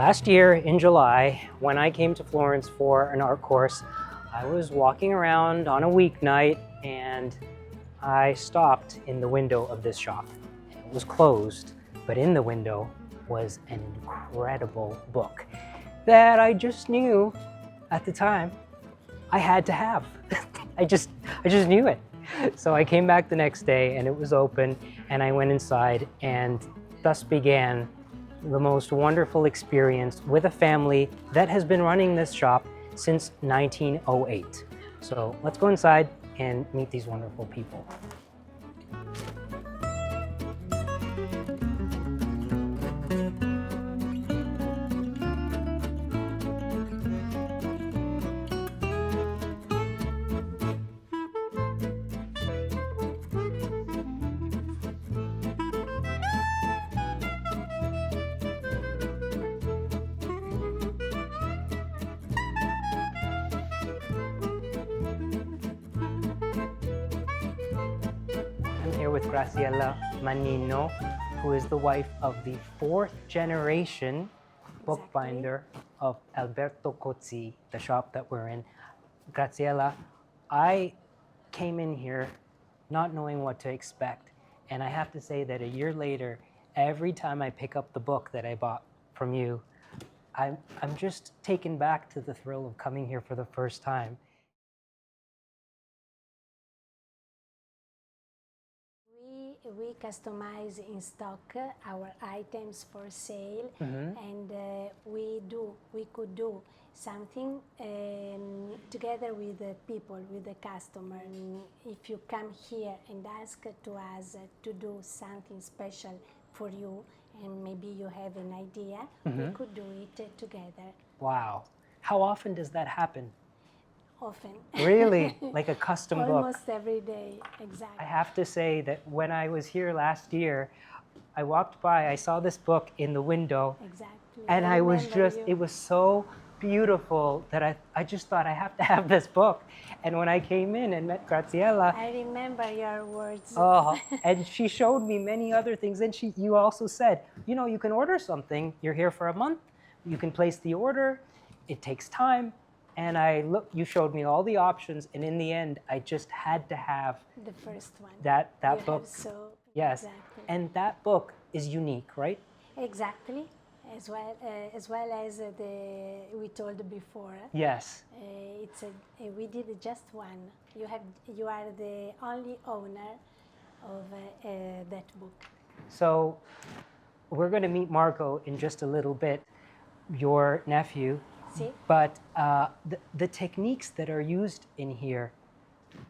Last year in July, when I came to Florence for an art course, I was walking around on a weeknight and I stopped in the window of this shop. It was closed, but in the window was an incredible book that I just knew at the time I had to have. I just knew it. So I came back the next day and it was open and I went inside, and thus began the most wonderful experience with a family that has been running this shop since 1908. So let's go inside and meet these wonderful people. I'm here with Graciella Manino, who is the wife of the fourth generation bookbinder of Alberto Cozzi, the shop that we're in. Graciella, I came in here not knowing what to expect, and I have to say that a year later, every time I pick up the book that I bought from you, I'm just taken back to the thrill of coming here for the first time. We customize in stock our items for sale, and we could do something together with the people, with the customer. If you come here and ask to us to do something special for you, and maybe you have an idea, we could do it together. Wow. How often does that happen? Often. Really? Like a custom book? Almost every day, exactly. I have to say that when I was here last year, I walked by, I saw this book in the window. Exactly. And I was just, it was so beautiful that I just thought I have to have this book. And when I came in and met Graciella, I remember your words. oh, and she showed me many other things. And you also said, you know, you can order something. You're here for a month. You can place the order. It takes time. And you showed me all the options, and in the end, I just had to have the first one. That you book. Yes, exactly. And that book is unique, right? Exactly, as well as we told before. Yes. We did just one. You are the only owner of that book. So we're going to meet Marco in just a little bit, your nephew. See? But the techniques that are used in here,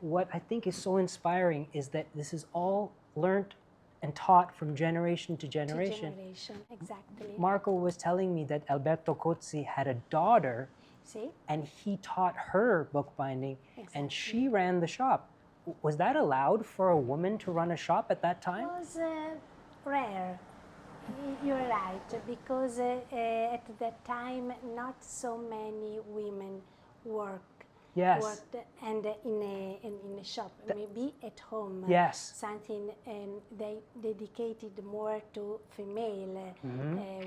what I think is so inspiring is that this is all learned and taught from generation to generation. To generation, exactly. Marco was telling me that Alberto Cozzi had a daughter, see? And he taught her bookbinding, exactly. And she ran the shop. Was that allowed for a woman to run a shop at that time? It was rare. You're right, because at that time not so many women worked and in a shop, maybe at home. Yes. Something they dedicated more to female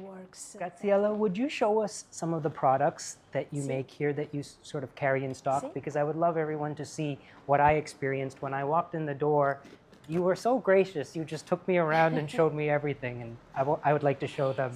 works. Graciella, would you show us some of the products that you make here that you sort of carry in stock? Because I would love everyone to see what I experienced when I walked in the door. You were so gracious. You just took me around and showed me everything, and I would like to show them.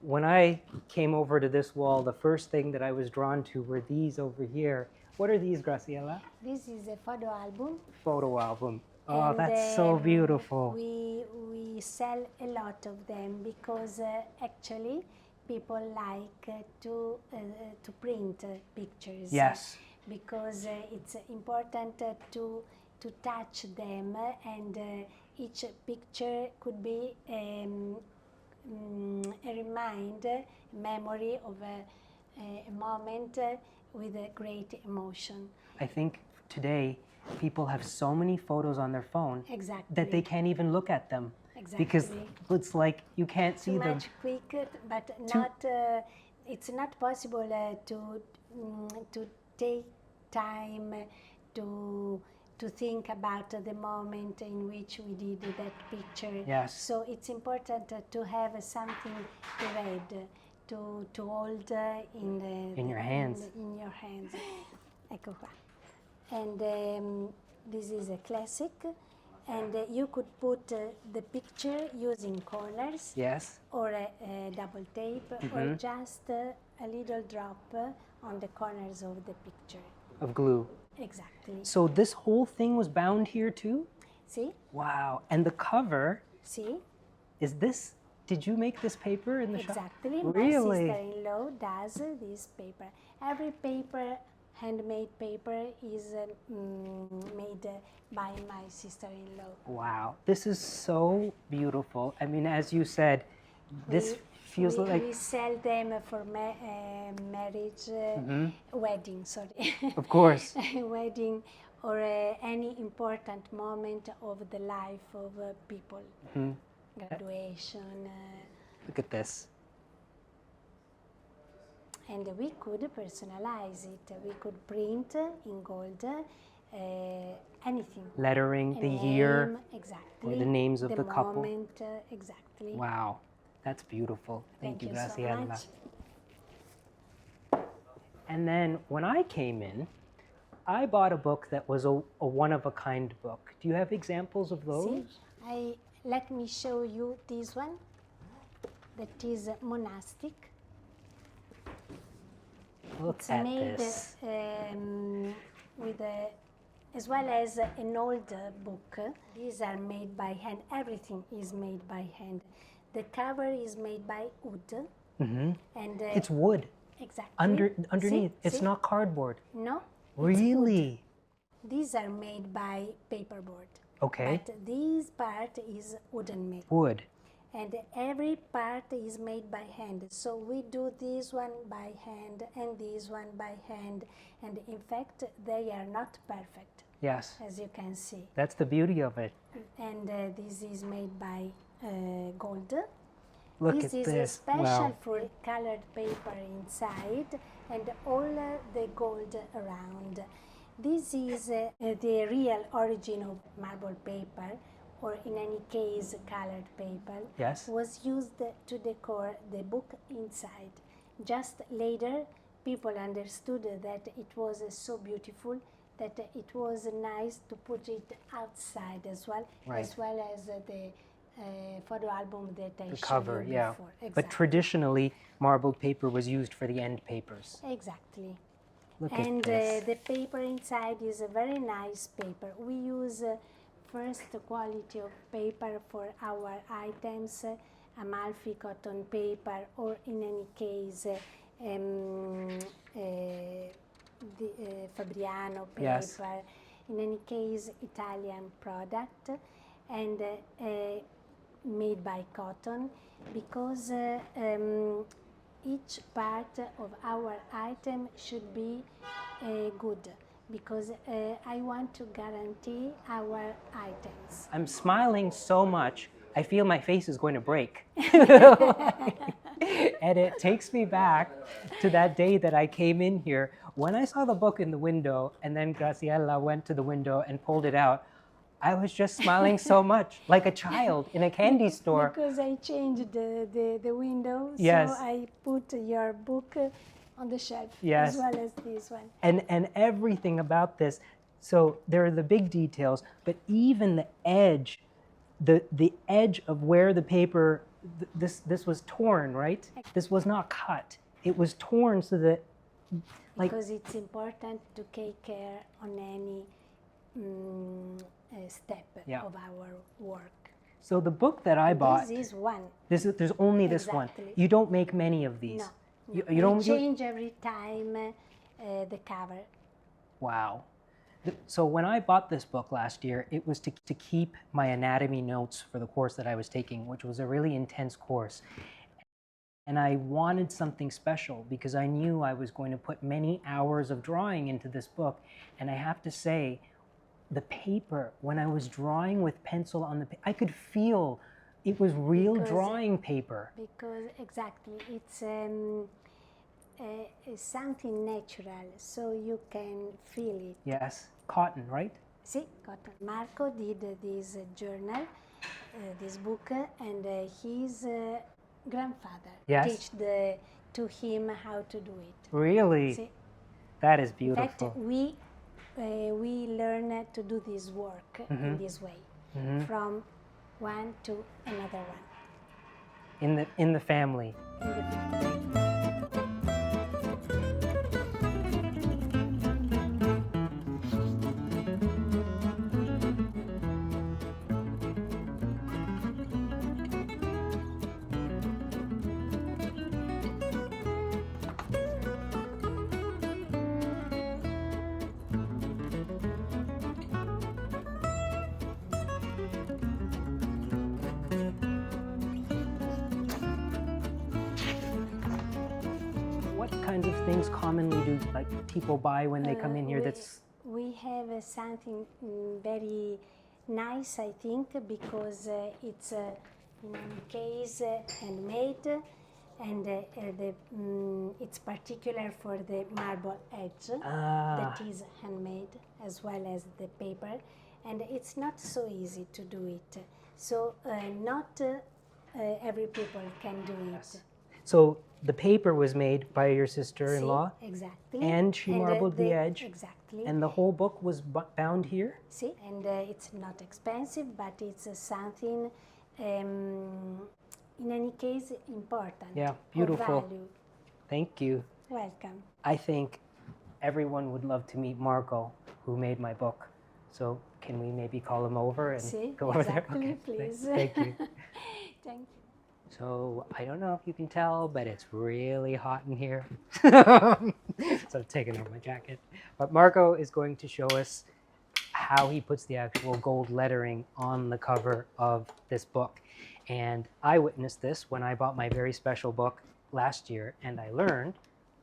When I came over to this wall, the first thing that I was drawn to were these over here. What are these, Graciella? This is a photo album. Photo album. Oh, and that's so beautiful. We sell a lot of them because actually people like to print pictures. Yes. Because it's important to touch them, and each picture could be a memory of a moment with a great emotion. I think today people have so many photos on their phone that they can't even look at them. Exactly. Because it's like you can't see them. Too much quick, but it's not possible to take time to think about the moment in which we did that picture. Yes. So it's important to have something to read, to hold In your hands. In your hands. Ecco qua. And this is a classic. And you could put the picture using corners. Yes. Or a double tape, or just a little drop on the corners of the picture. Of glue. Exactly. So this whole thing was bound here too? See? Wow. And the cover, See? is this, did you make this paper in the shop? Exactly. Really? My sister-in-law does this paper. Every paper, handmade paper, is made by my sister-in-law. Wow. This is so beautiful. I mean, as you said, this feels like... We sell them for marriage, wedding, sorry. Of course. Wedding, or any important moment of the life of people. Graduation. Look at this. And we could personalize it. We could print in gold anything. Lettering, the year, exactly. or the names of the couple. Moment, exactly. Wow, that's beautiful. Thank you, Graciella. So much. And then when I came in, I bought a book that was a one-of-a-kind book. Do you have examples of those? See, let me show you this one. That is monastic. Look It's at made this. with as well as an old book. These are made by hand. Everything is made by hand. The cover is made by wood. And It's wood. exactly. Underneath. See? It's See? not cardboard. No. Really? These are made by paperboard. Okay. But this part is wooden made. Wood. And every part is made by hand. So we do this one by hand and this one by hand. And in fact, they are not perfect, Yes. as you can see. That's the beauty of it. And this is made by gold. Look This at is this. special Wow. for colored paper inside and all the gold around. This is the real origin of marble paper, or in any case colored paper. Yes. Was used to decor the book inside. Just later, people understood that it was so beautiful that it was nice to put it outside as well, Right. as well as the photo album that I The showed cover, you yeah. before. But Exactly. traditionally, marbled paper was used for the end papers. Exactly. Look And at this. the paper inside is a very nice paper. We use first quality of paper for our items, Amalfi cotton paper, or in any case Fabriano paper. Yes. In any case, Italian product, and made by cotton, because each part of our item should be good, because I want to guarantee our items. I'm smiling so much, I feel my face is going to break. And it takes me back to that day that I came in here. When I saw the book in the window, and then Graciella went to the window and pulled it out, I was just smiling so much, like a child in a candy store. Because I changed the window, Yes. so I put your book on the shelf, Yes. as well as this one. And everything about this. So there are the big details, but even the edge, the edge of where the paper, this was torn, right? This was not cut. It was torn so that, like, Because it's important to take care on any step Yeah. of our work. so the book that I bought, This is one. there's only this one. Exactly. You don't make many of these. No. You We don't change every time the cover. Wow. So when I bought this book last year, it was to keep my anatomy notes for the course that I was taking, which was a really intense course. And I wanted something special because I knew I was going to put many hours of drawing into this book. And I have to say, the paper, when I was drawing with pencil on the I could feel it was real Because- drawing paper. Because exactly, it's something natural, so you can feel it. Yes, cotton, right? See, cotton. Marco did this journal, this book, and he's grandfather Yes? teach to him how to do it. Really? See? That is In fact, beautiful. we learn to do this work in this way, from one to another one. In the family. In the family. What kinds of things commonly do like people buy when they come in here? We have something very nice, I think, because it's in any case handmade, and it's particular for the marble edge that is handmade, as well as the paper, and it's not so easy to do it. So not every people can do it. So the paper was made by your sister-in-law? See, exactly. And she marbled the edge? Exactly. And the whole book was bound here? See, and it's not expensive, but it's something, in any case, important. Yeah, of beautiful. value. Thank you. Welcome. I think everyone would love to meet Marco, who made my book. So can we maybe call him over and See, go over there? exactly, Okay, please. Thank you. Thank you. So I don't know if you can tell, but it's really hot in here. So I'm taking off my jacket. But Marco is going to show us how he puts the actual gold lettering on the cover of this book. And I witnessed this when I bought my very special book last year, and I learned,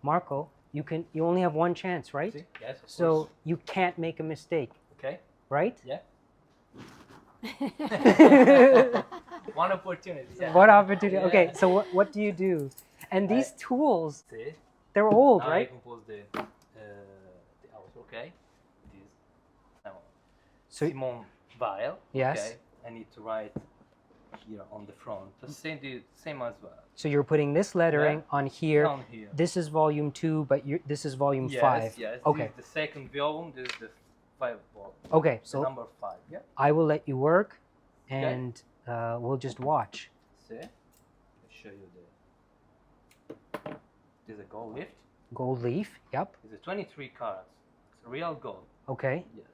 Marco, you only have one chance, right? See? Yes, of So course. you can't make a mistake, Okay. right? Yeah. One opportunity. Yeah. What opportunity? Yeah. Okay, so what do you do? And these tools, See? they're old, Now right? I compose the outro. Okay. This. Now, So- Simon Weil. Yes. Okay. I need to write here on the front. The same as well. So you're putting this lettering Yeah. on here. Down here. This is volume 2, but this is volume Yes. 5. Yes. Okay. This is the second volume. This is the 5 volume. Okay, The so number 5. Yeah. I will let you work, and we'll just watch. See? I'll show you the. This is a gold lift. Gold leaf. Yep. It's a 23 carats. It's real gold. Okay. Yes.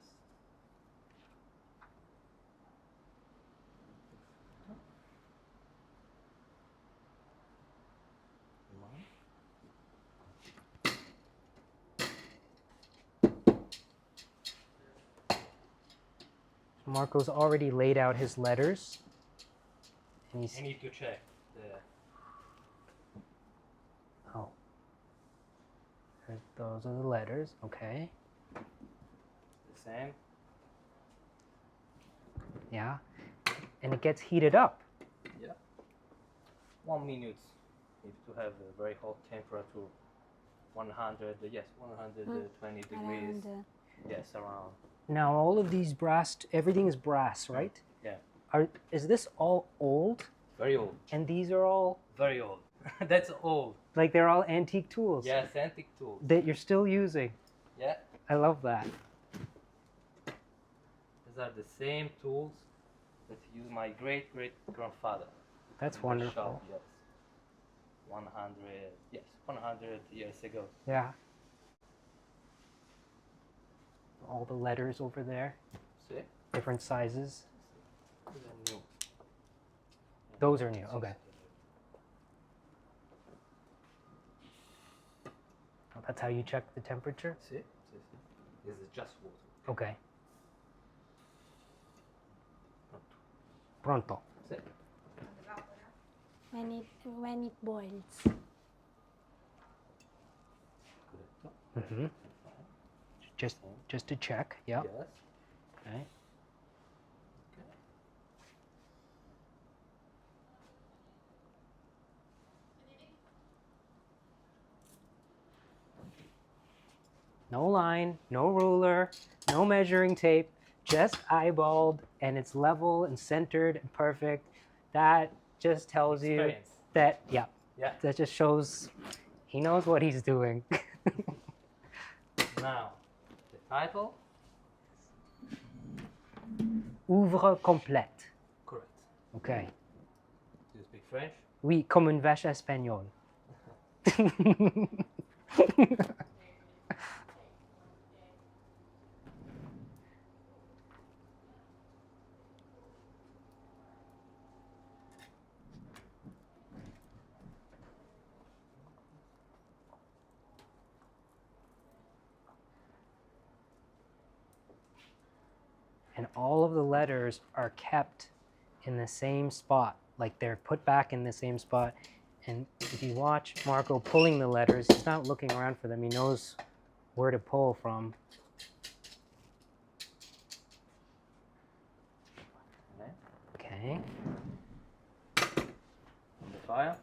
Marco's already laid out his letters, and he's I need to check the. oh. Those are the letters. Okay. The same. Yeah. And it gets heated up. Yeah. 1 minute. Need to have a very hot temperature. 100. Yes, 120 degrees. Around, Yes, around. Now all of these everything is brass, right? Yeah. Is this all old? Very old. And these are all Very old. That's old. like they're all antique tools Yes, antique tools. that you're still using. Yeah. I love that. These are the same tools that used my great grandfather. That's in the wonderful. shop, yes. 100 years ago. Yeah. All the letters over there, See? different sizes. These are new. Those are new. Okay. Oh, that's how you check the temperature? See? This is just water. Okay. Pronto. See? when it boils. Mm-hmm. Just to check. Yeah. Yes. Okay. No line, no ruler, no measuring tape, just eyeballed, and it's level and centered and perfect. That just tells you Experience. that, yeah, Yeah. that just shows he knows what he's doing. Now, the title. Ouvre complète. Correct. Okay. Do you speak French? Oui, comme une vache espagnole. And all of the letters are kept in the same spot, like they're put back in the same spot. And if you watch Marco pulling the letters, he's not looking around for them. He knows where to pull from. Okay. On the file.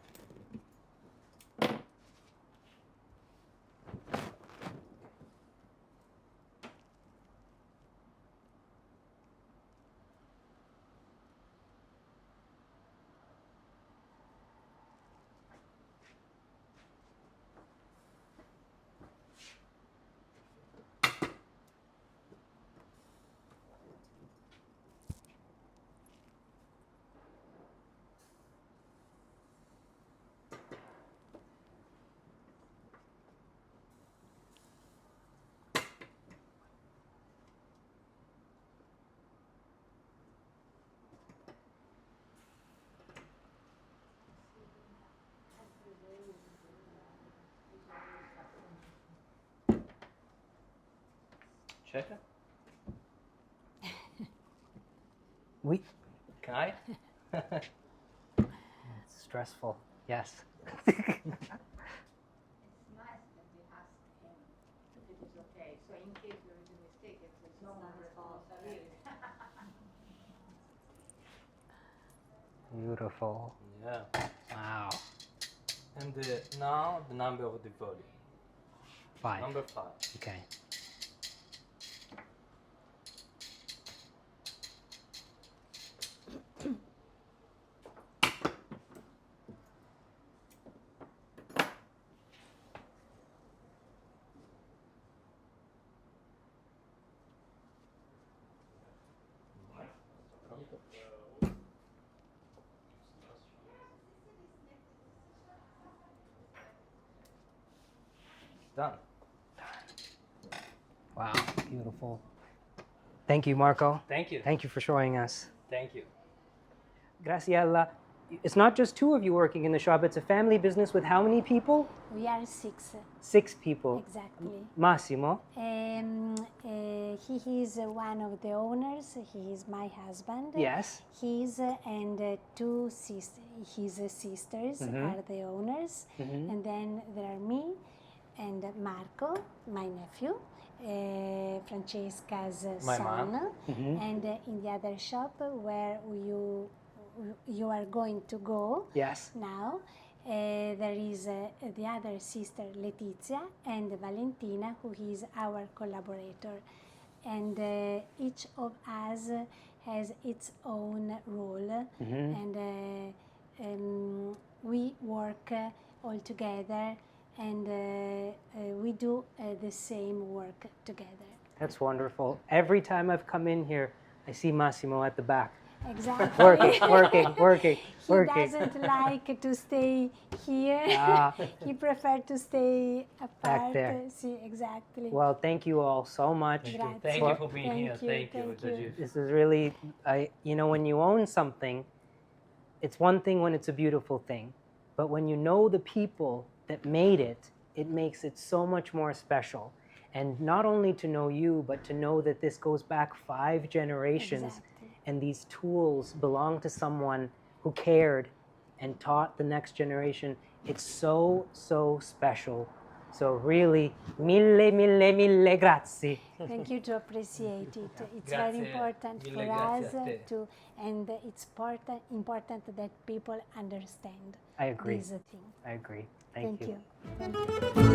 Check it. Oui. Can I? It's stressful. Yes. It's nice that they ask him if it is okay. So in case there is a mistake, it's no one's responsibility. Beautiful. Yeah. Wow. And now the number of the volume. 5. Number 5. Okay. Done. Wow. Beautiful. Thank you, Marco. Thank you. Thank you for showing us. Thank you. Graciella, it's not just 2 of you working in the shop. It's a family business with how many people? We are 6. 6 people. Exactly. Massimo. He is one of the owners. He is my husband. Yes. He's and 2 his sisters are the owners, and then there are me and Marco, my nephew, Francesca's My son, mom. and in the other shop where you are going to go Yes. now. There is the other sister Letizia and Valentina, who is our collaborator, and each of us has its own role, and we work all together, and we do the same work together. That's wonderful. Every time I've come in here, I see Massimo at the back. Exactly. Working. He doesn't like to stay here. He prefers to stay apart. Back there. See, exactly. Well, thank you all so much. Grazie. Thank you for being Thank here. you, Thank you, thank you. Rajiv. This is really, when you own something, it's one thing when it's a beautiful thing. But when you know the people that made it, it makes it so much more special. And not only to know you, but to know that this goes back 5 generations. Exactly. And these tools belong to someone who cared and taught the next generation. It's so, so special. So really, mille grazie. Thank you to appreciate it. It's Grazie, very important for mille grazie us a te. to, and it's important that people understand I agree. this thing. I agree. Thank you. Thank you.